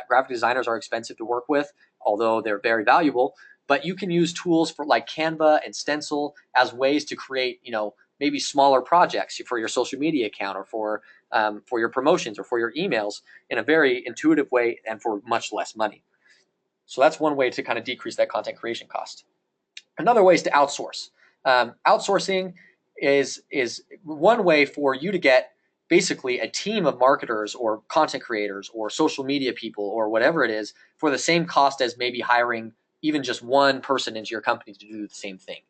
Graphic designers are expensive to work with, although they're very valuable. But you can use tools for like Canva and Stencil as ways to create, maybe smaller projects for your social media account or for your promotions or for your emails in a very intuitive way and for much less money. So that's one way to kind of decrease that content creation cost. Another way is to outsource. Outsourcing is one way for you to get basically a team of marketers or content creators or social media people or whatever it is for the same cost as maybe hiring even just one person into your company to do the same thing.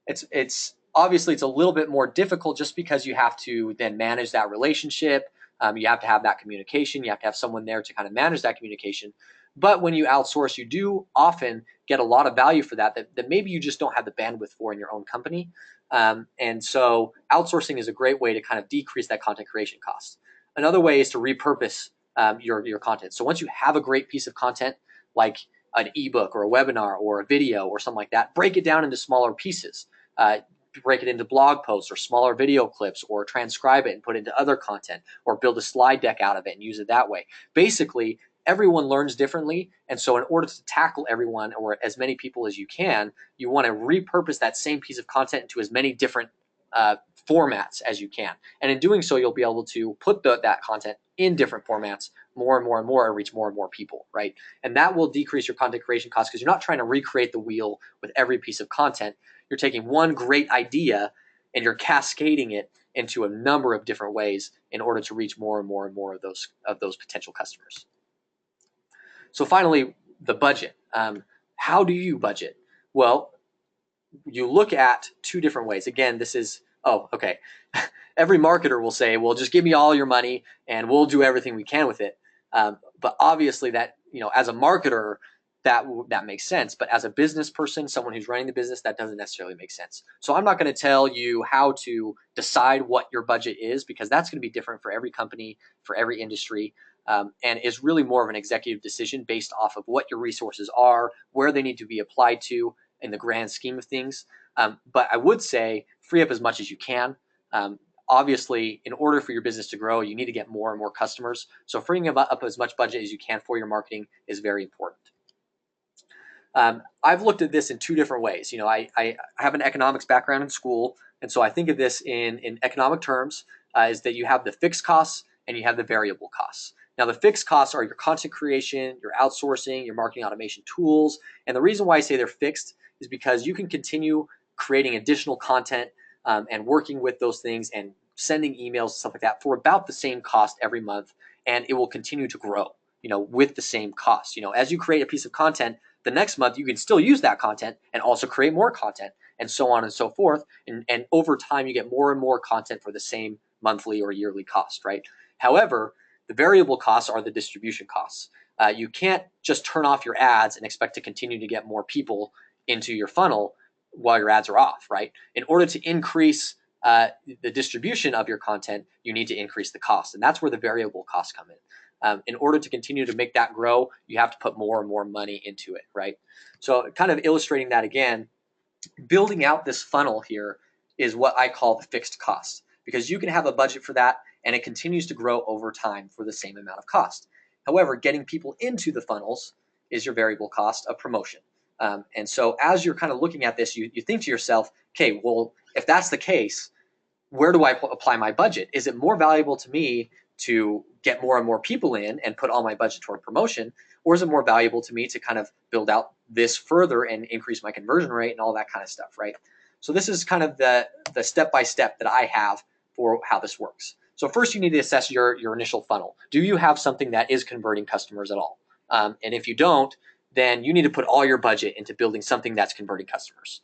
It's obviously it's a little bit more difficult just because you have to then manage that relationship. You have to have that communication. You have to have someone there to kind of manage that communication. But when you outsource, you do often get a lot of value for that maybe you just don't have the bandwidth for in your own company. And so outsourcing is a great way to kind of decrease that content creation cost. Another way is to repurpose your content. So once you have a great piece of content, like an ebook or a webinar or a video or something like that, break it down into smaller pieces. Break it into blog posts or smaller video clips, or transcribe it and put it into other content, or build a slide deck out of it and use it that way. Basically, everyone learns differently, and so in order to tackle everyone or as many people as you can, you want to repurpose that same piece of content into as many different formats as you can. And in doing so, you'll be able to put that content in different formats more and more and more and reach more and more people, right? And that will decrease your content creation costs because you're not trying to recreate the wheel with every piece of content. You're taking one great idea and you're cascading it into a number of different ways in order to reach more and more and more of those potential customers. So finally, the budget. How do you budget? Well, you look at two different ways. Again, this is, every marketer will say, well, just give me all your money and we'll do everything we can with it. But obviously that, as a marketer, that makes sense. But as a business person, someone who's running the business, that doesn't necessarily make sense. So I'm not going to tell you how to decide what your budget is, because that's going to be different for every company, for every industry. And is really more of an executive decision based off of what your resources are, where they need to be applied to in the grand scheme of things. But I would say free up as much as you can. Obviously, in order for your business to grow, you need to get more and more customers. So freeing up as much budget as you can for your marketing is very important. I've looked at this in two different ways. I have an economics background in school, and so I think of this in economic terms, is that you have the fixed costs and you have the variable costs. Now, the fixed costs are your content creation, your outsourcing, your marketing automation tools. And the reason why I say they're fixed is because you can continue creating additional content and working with those things and sending emails, stuff like that, for about the same cost every month, and it will continue to grow, with the same cost. As you create a piece of content, the next month you can still use that content and also create more content, and so on and so forth. And over time, you get more and more content for the same monthly or yearly cost, right? However, the variable costs are the distribution costs. You can't just turn off your ads and expect to continue to get more people into your funnel while your ads are off, right? In order to increase the distribution of your content, you need to increase the cost, and that's where the variable costs come in. In order to continue to make that grow, you have to put more and more money into it, right? So kind of illustrating that again, building out this funnel here is what I call the fixed cost, because you can have a budget for that and it continues to grow over time for the same amount of cost. However, getting people into the funnels is your variable cost of promotion. And so as you're kind of looking at this, you think to yourself, okay, well, if that's the case, where do I apply my budget? Is it more valuable to me to get more and more people in and put all my budget toward promotion? Or is it more valuable to me to kind of build out this further and increase my conversion rate and all that kind of stuff, right? So this is kind of the step-by-step that I have for how this works. So first you need to assess your initial funnel. Do you have something that is converting customers at all? And if you don't, then you need to put all your budget into building something that's converting customers.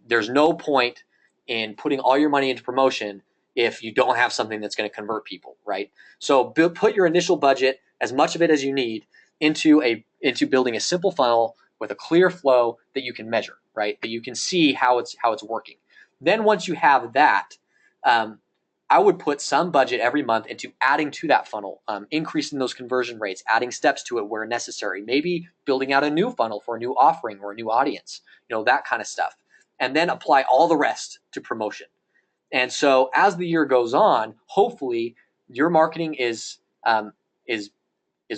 There's no point in putting all your money into promotion if you don't have something that's going to convert people, right? So put your initial budget, as much of it as you need, into building a simple funnel with a clear flow that you can measure, right? That you can see how it's working. Then once you have that, I would put some budget every month into adding to that funnel, increasing those conversion rates, adding steps to it where necessary, maybe building out a new funnel for a new offering or a new audience, that kind of stuff. And then apply all the rest to promotion. And so as the year goes on, hopefully your marketing is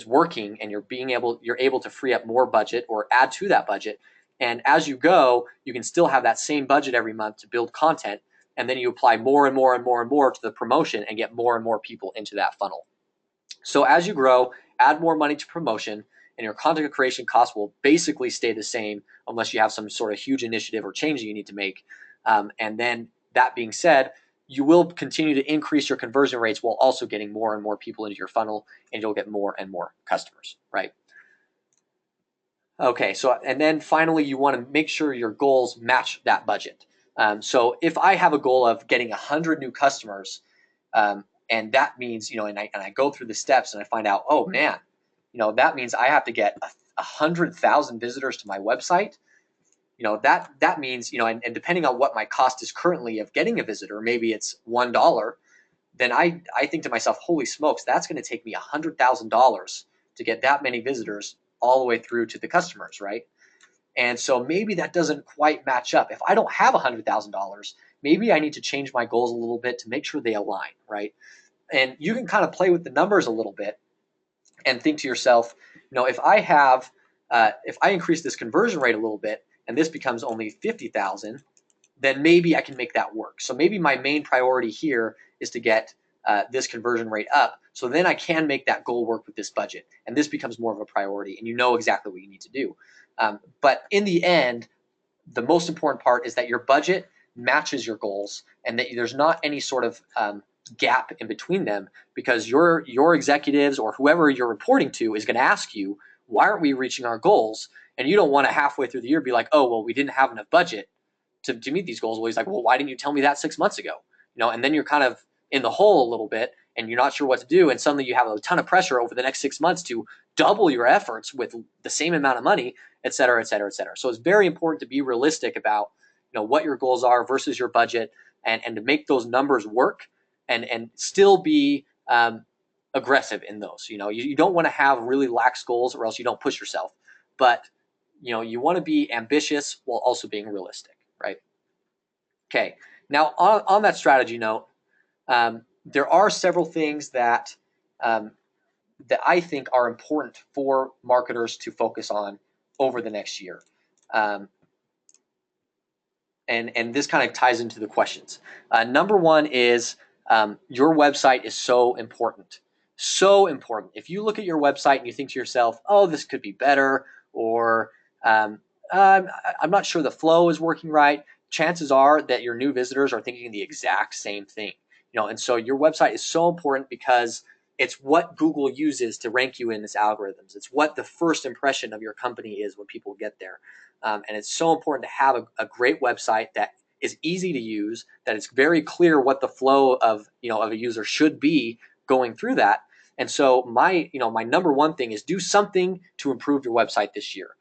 working, and you're able to free up more budget or add to that budget. And as you go, you can still have that same budget every month to build content, and then you apply more and more and more and more to the promotion and get more and more people into that funnel. So as you grow, add more money to promotion, and your content creation costs will basically stay the same unless you have some sort of huge initiative or change that you need to make. And then that being said, you will continue to increase your conversion rates while also getting more and more people into your funnel, and you'll get more and more customers, right? Okay, so and then finally, you want to make sure your goals match that budget. So if I have a goal of getting 100 new customers, and that means, and I go through the steps and I find out, oh man, that means I have to get 100,000 visitors to my website. That means, and depending on what my cost is currently of getting a visitor, maybe it's $1, then I think to myself, holy smokes, that's going to take me $100,000 to get that many visitors all the way through to the customers, right? And so maybe that doesn't quite match up. If I don't have $100,000, maybe I need to change my goals a little bit to make sure they align, right? And you can kind of play with the numbers a little bit and think to yourself, if I increase this conversion rate a little bit and this becomes only 50,000, then maybe I can make that work. So maybe my main priority here is to get this conversion rate up, so then I can make that goal work with this budget, and this becomes more of a priority, and you know exactly what you need to do. But in the end, the most important part is that your budget matches your goals, and that there's not any sort of gap in between them, because your executives or whoever you're reporting to is going to ask you, why aren't we reaching our goals? And you don't want to halfway through the year be like, oh, well, we didn't have enough budget to meet these goals. Well, he's like, well, why didn't you tell me that 6 months ago? And then you're kind of in the hole a little bit, and you're not sure what to do, and suddenly you have a ton of pressure over the next 6 months to double your efforts with the same amount of money, et cetera, et cetera, et cetera. So it's very important to be realistic about what your goals are versus your budget, and to make those numbers work, and still be aggressive in those. You don't want to have really lax goals, or else you don't push yourself. But you want to be ambitious while also being realistic, right? Okay. Now on that strategy note, there are several things that I think are important for marketers to focus on over the next year. And this kind of ties into the questions. Number one is your website is so important. So important. If you look at your website and you think to yourself, oh, this could be better, or I'm not sure the flow is working right, chances are that your new visitors are thinking the exact same thing. And so your website is so important because it's what Google uses to rank you in its algorithms. It's what the first impression of your company is when people get there. And it's so important to have a great website that is easy to use, that it's very clear what the flow of a user should be going through that. And so my number one thing is do something to improve your website this year.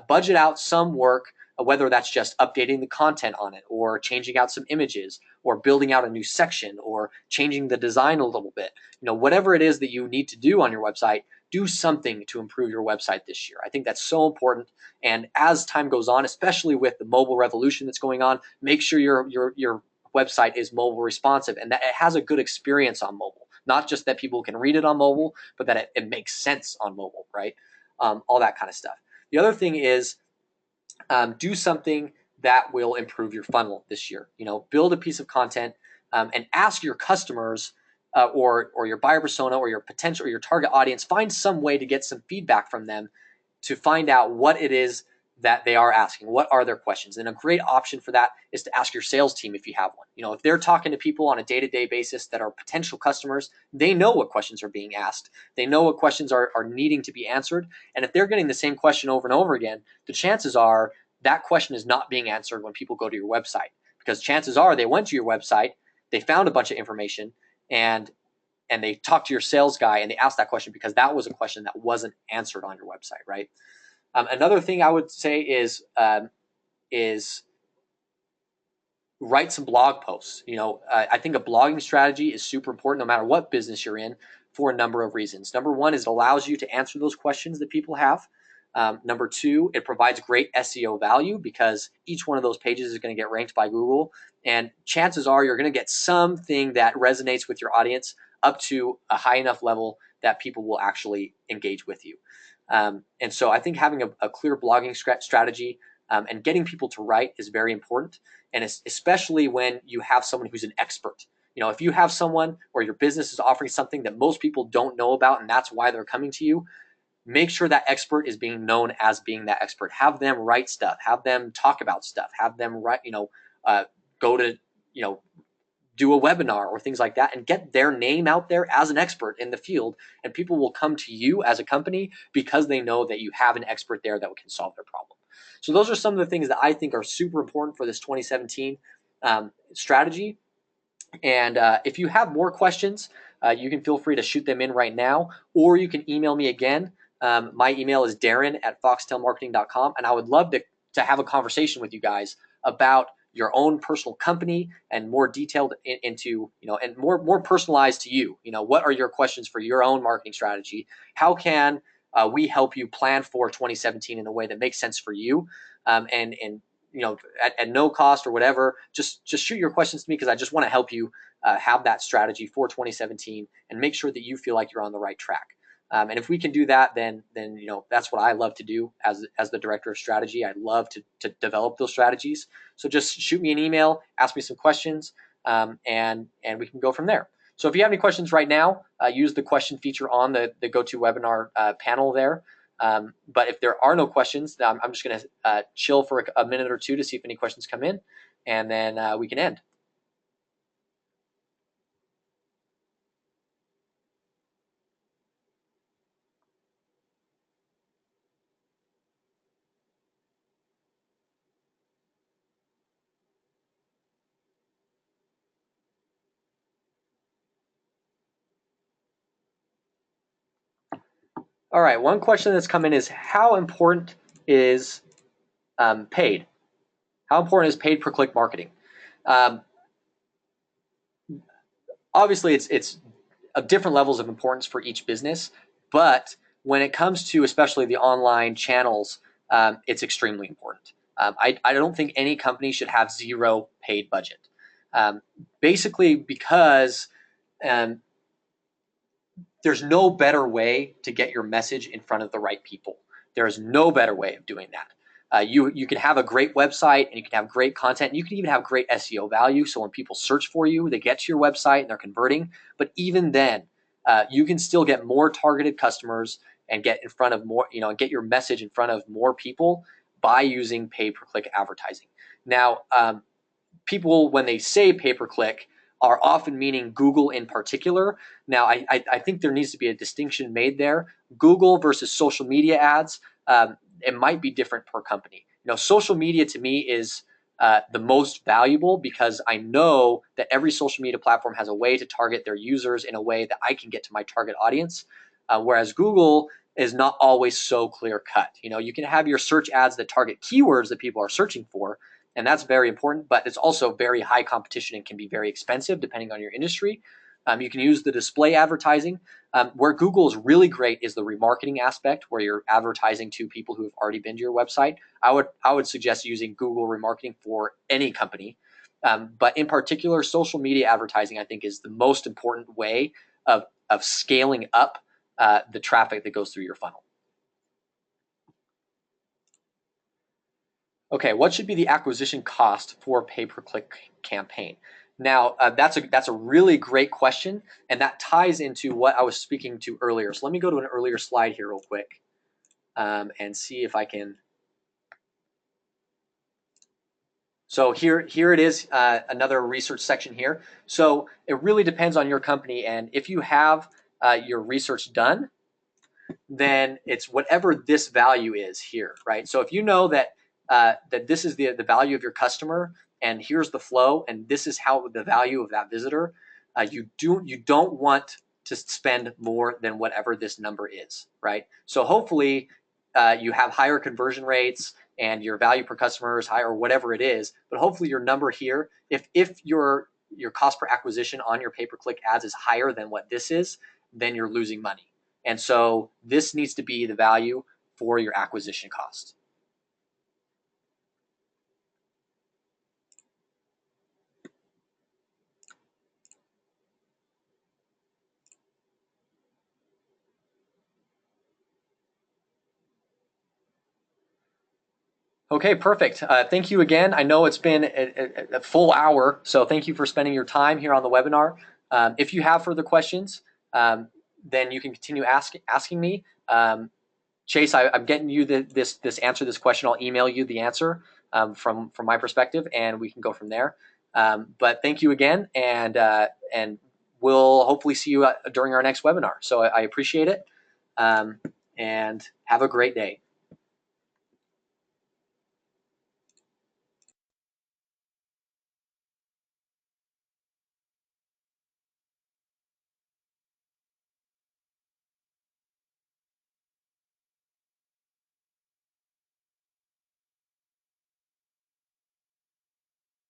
Budget out some work, whether that's just updating the content on it, or changing out some images, or building out a new section, or changing the design a little bit. Whatever it is that you need to do on your website, do something to improve your website this year. I think that's so important. And as time goes on, especially with the mobile revolution that's going on, make sure your website is mobile responsive and that it has a good experience on mobile. Not just that people can read it on mobile, but that it makes sense on mobile, right? All that kind of stuff. The other thing is do something that will improve your funnel this year. Build a piece of content and ask your customers or your buyer persona or your potential or your target audience, find some way to get some feedback from them to find out what it is that they are asking. What are their questions? And a great option for that is to ask your sales team if you have one. If they're talking to people on a day-to-day basis that are potential customers, they know what questions are being asked. They know what questions are needing to be answered. And if they're getting the same question over and over again, the chances are that question is not being answered when people go to your website, because chances are they went to your website, they found a bunch of information and they talked to your sales guy and they asked that question because that was a question that wasn't answered on your website, right? Another thing I would say is write some blog posts. I think a blogging strategy is super important no matter what business you're in for a number of reasons. Number one is it allows you to answer those questions that people have. Number two, it provides great SEO value because each one of those pages is going to get ranked by Google. And chances are you're going to get something that resonates with your audience up to a high enough level that people will actually engage with you. And so I think having a clear blogging strategy and getting people to write is very important. And especially when you have someone who's an expert. If you have someone or your business is offering something that most people don't know about and that's why they're coming to you, make sure that expert is being known as being that expert. Have them write stuff. Have them talk about stuff. Have them write, go to, do a webinar or things like that and get their name out there as an expert in the field. And people will come to you as a company because they know that you have an expert there that can solve their problem. So those are some of the things that I think are super important for this 2017 strategy. And if you have more questions, you can feel free to shoot them in right now, or you can email me again. My email is darren@foxtailmarketing.com, and I would love to have a conversation with you guys about your own personal company and more detailed into, and more personalized to you. What are your questions for your own marketing strategy? How can we help you plan for 2017 in a way that makes sense for you? And at no cost or whatever, just shoot your questions to me because I just want to help you have that strategy for 2017 and make sure that you feel like you're on the right track. And if we can do that, then that's what I love to do as the director of strategy. I love to develop those strategies. So just shoot me an email, ask me some questions, and we can go from there. So if you have any questions right now, use the question feature on the GoToWebinar panel there. But if there are no questions, I'm just going to chill for a minute or two to see if any questions come in, and then we can end. All right, one question that's come in is how important is paid? How important is paid per click marketing? Obviously, it's of different levels of importance for each business, but when it comes to especially the online channels, it's extremely important. I don't think any company should have zero paid budget. Basically, because there's no better way to get your message in front of the right people. There is no better way of doing that. You can have a great website and you can have great content. And you can even have great SEO value. So when people search for you, they get to your website and they're converting. But even then, you can still get more targeted customers and get in front of more, and get your message in front of more people by using pay per click advertising. Now, people, when they say pay per click, are often meaning Google in particular. Now, I think there needs to be a distinction made there. Google versus social media ads, it might be different per company. Social media to me is the most valuable because I know that every social media platform has a way to target their users in a way that I can get to my target audience, whereas Google is not always so clear cut. You can have your search ads that target keywords that people are searching for, and that's very important, but it's also very high competition and can be very expensive depending on your industry. You can use the display advertising. Where Google is really great is the remarketing aspect, where you're advertising to people who have already been to your website. I would suggest using Google remarketing for any company. But in particular, social media advertising, I think, is the most important way of scaling up the traffic that goes through your funnel. Okay, what should be the acquisition cost for a pay-per-click campaign? Now, that's a really great question, and that ties into what I was speaking to earlier. So let me go to an earlier slide here real quick and see if I can. So here it is, another research section here. So it really depends on your company, and if you have your research done, then it's whatever this value is here, right? So if you know that that this is the value of your customer, and here's the flow, and this is how the value of that visitor. You don't want to spend more than whatever this number is, right? So hopefully you have higher conversion rates and your value per customer is higher, or whatever it is. But hopefully your number here, if your cost per acquisition on your pay-per-click ads is higher than what this is, then you're losing money. And so this needs to be the value for your acquisition cost. Okay, perfect. Thank you again. I know it's been a full hour, so thank you for spending your time here on the webinar. If you have further questions, then you can continue asking me. Chase, I'm getting you this answer, this question. I'll email you the answer from my perspective, and we can go from there. But thank you again, and we'll hopefully see you during our next webinar. So I appreciate it, and have a great day.